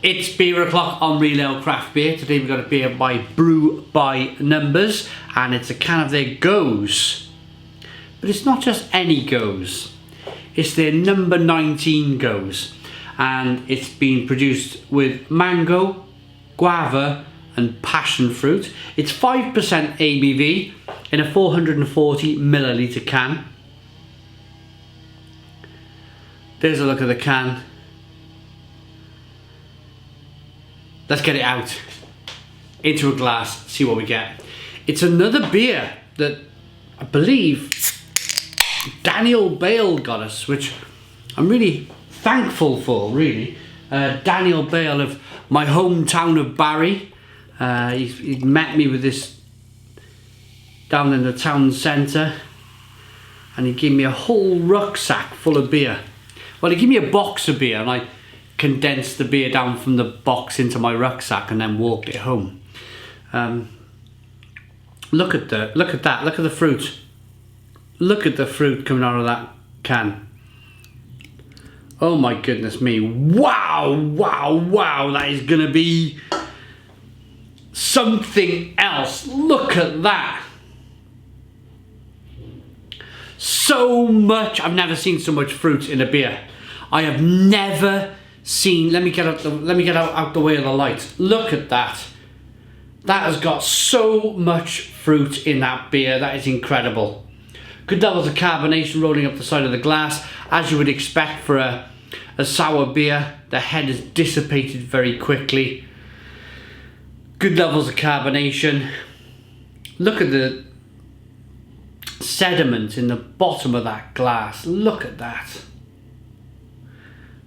It's beer o'clock on Real Ale Craft Beer. Today we've got a beer by Brew by Numbers, and it's a can of their Gose. But it's not just any Gose. It's their number 19 Gose, and it's been produced with mango, guava and passion fruit. It's 5% ABV in a 440 milliliter can. There's a look at the can. Let's get it out into a glass, see what we get. It's another beer that I believe Daniel Bale got us, which I'm really thankful for, really. Daniel Bale of my hometown of Barry. He met me with this down in the town centre, and he gave me a whole rucksack full of beer. Well, he gave me a box of beer, and I condensed the beer down from the box into my rucksack and then walked it home. Look at that, look at the fruit. Look at the fruit coming out of that can. Oh my goodness me. Wow, wow, wow, that is gonna be something else. Look at that. So much, I've never seen so much fruit in a beer. I have never seen, let me get out the way of the light. Look at that. That has got so much fruit in that beer. That is incredible. Good levels of carbonation rolling up the side of the glass, as you would expect for a sour beer. The head is dissipated very quickly. Good levels of carbonation. Look at the sediment in the bottom of that glass. Look at that.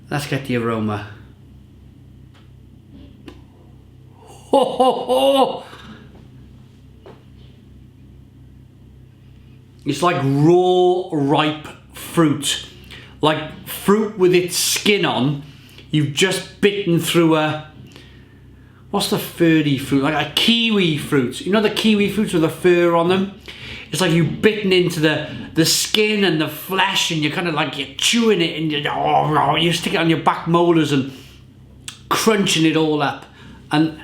Let's get the aroma. Ho ho ho! It's like raw, ripe fruit. Like fruit with its skin on. You've just bitten through a... What's the furry fruit? Like a kiwi fruit. You know the kiwi fruits with the fur on them? It's like you've bitten into the skin and the flesh, and you're kind of like, you're chewing it, and you stick it on your back molars and crunching it all up. And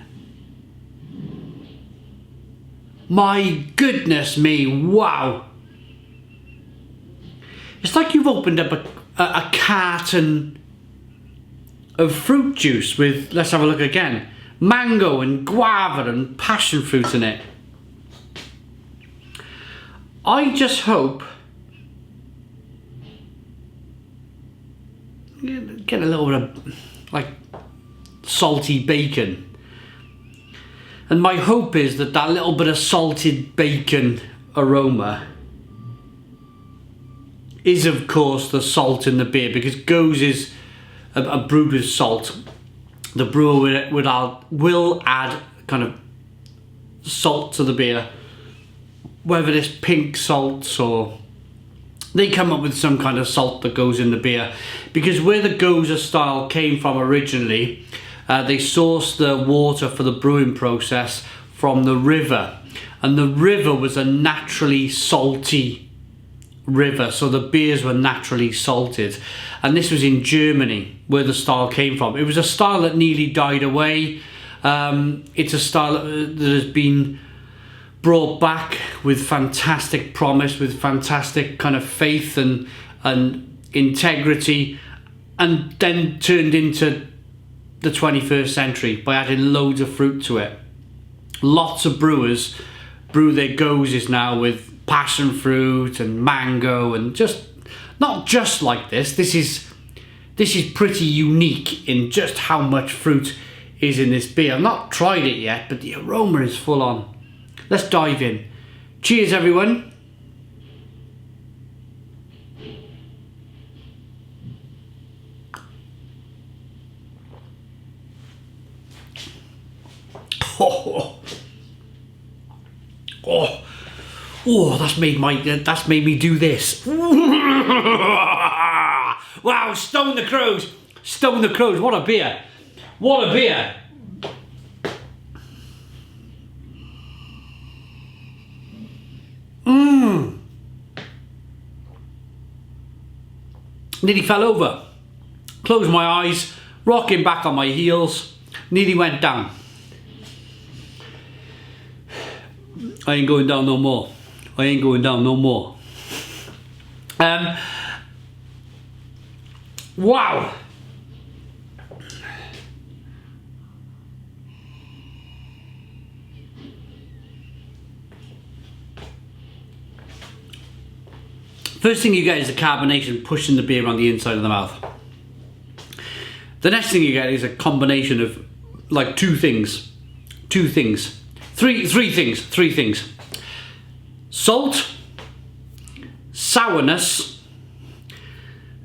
my goodness me, wow. It's like you've opened up a carton of fruit juice with, let's have a look again, mango and guava and passion fruit in it. I just hope get a little bit of like salty bacon, and my hope is that that little bit of salted bacon aroma is of course the salt in the beer, because Gose is a brewed with salt. The brewer will add kind of salt to the beer, whether it's pink salts or they come up with some kind of salt that goes in the beer, because where the Gose style came from originally, they sourced the water for the brewing process from the river, and the river was a naturally salty river, so the beers were naturally salted. And this was in Germany where the style came from. It was a style that nearly died away. It's a style that has been brought back with fantastic promise, with fantastic kind of faith and integrity, and then turned into the 21st century by adding loads of fruit to it. Lots of brewers brew their Goses now with passion fruit and mango, and just not just like this. This is pretty unique in just how much fruit is in this beer. I've not tried it yet, but the aroma is full on. Let's dive in. Cheers, everyone. Oh, oh, oh, that's made me do this. Wow, stone the crows. Stone the crows. What a beer. What a beer. Nearly fell over. Closed my eyes, rocking back on my heels. Nearly went down. I ain't going down no more. I ain't going down no more. Wow. First thing you get is the carbonation pushing the beer on the inside of the mouth. The next thing you get is a combination of like three things. Salt, sourness,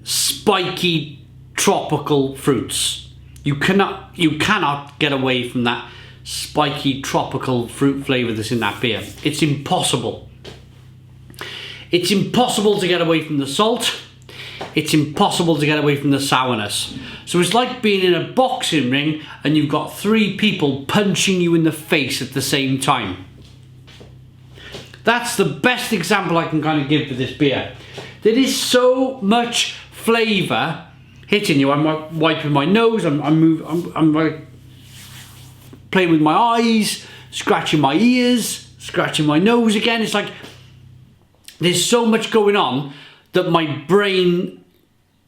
spiky tropical fruits. You cannot get away from that spiky tropical fruit flavour that's in that beer. It's impossible. It's impossible to get away from the salt. It's impossible to get away from the sourness. So it's like being in a boxing ring and you've got 3 people punching you in the face at the same time. That's the best example I can kind of give for this beer. There is so much flavour hitting you. I'm wiping my nose, I'm like playing with my eyes, scratching my ears, scratching my nose again. It's like there's so much going on that my brain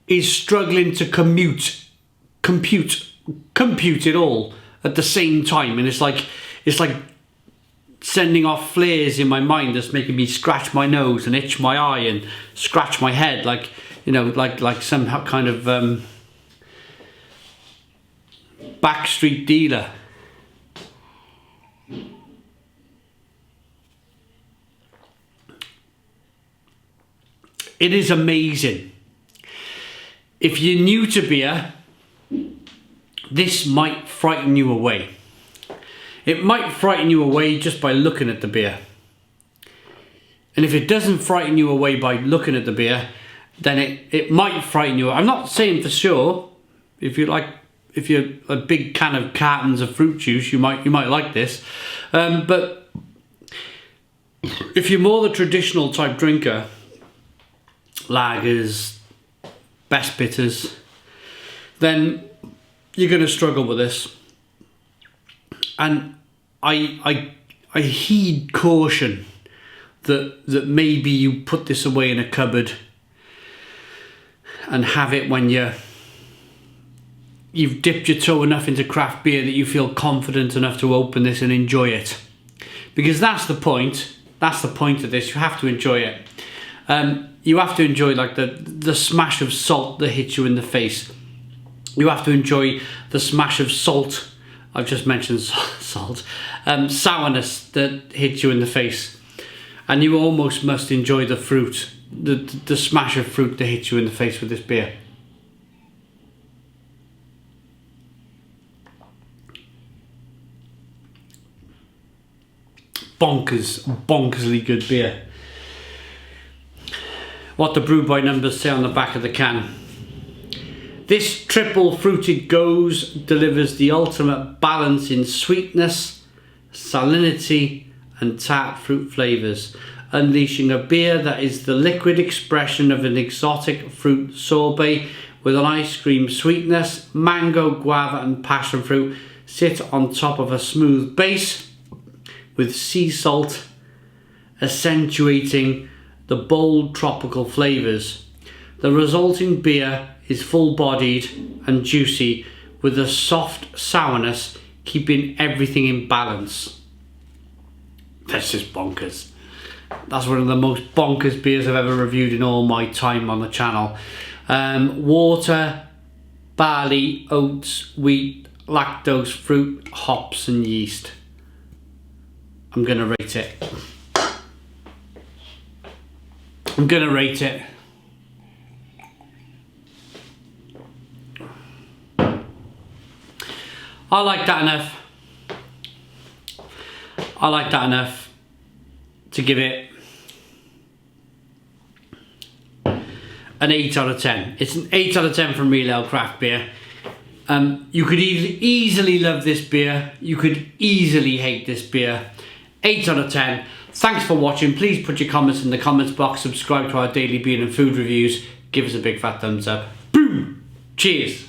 is struggling to compute it all at the same time, and it's like sending off flares in my mind that's making me scratch my nose and itch my eye and scratch my head, like, you know, like some kind of backstreet dealer. It is amazing. If you're new to beer, this might frighten you away. It might frighten you away just by looking at the beer. And if it doesn't frighten you away by looking at the beer, then it might frighten you. I'm not saying for sure. If you're a big can of cartons of fruit juice, you might like this. But if you're more the traditional type drinker, lagers, best bitters, then you're going to struggle with this. And I heed caution that maybe you put this away in a cupboard and have it when you've dipped your toe enough into craft beer that you feel confident enough to open this and enjoy it. Because that's the point. That's the point of this. You have to enjoy it. You have to enjoy like the smash of salt that hits you in the face. You have to enjoy the smash of salt. I've just mentioned salt. Sourness that hits you in the face. And you almost must enjoy the fruit. The smash of fruit that hits you in the face with this beer. Bonkersly good beer. What the brew by numbers say on the back of the can. This triple fruited Gose delivers the ultimate balance in sweetness, salinity and tart fruit flavours, unleashing a beer that is the liquid expression of an exotic fruit sorbet with an ice cream sweetness. Mango, guava and passion fruit sit on top of a smooth base with sea salt accentuating the bold tropical flavours. The resulting beer is full-bodied and juicy with a soft sourness, keeping everything in balance. That's just bonkers. That's one of the most bonkers beers I've ever reviewed in all my time on the channel. Water, barley, oats, wheat, lactose, fruit, hops and yeast. I'm gonna rate it. I'm gonna rate it. I like that enough. I like that enough to give it an 8 out of 10. It's an 8 out of 10 from Real Ale Craft Beer. You could easily love this beer. You could easily hate this beer. 8 out of 10. Thanks for watching. Please put your comments in the comments box. Subscribe to our daily beer and food reviews. Give us a big fat thumbs up. Boom! Cheers!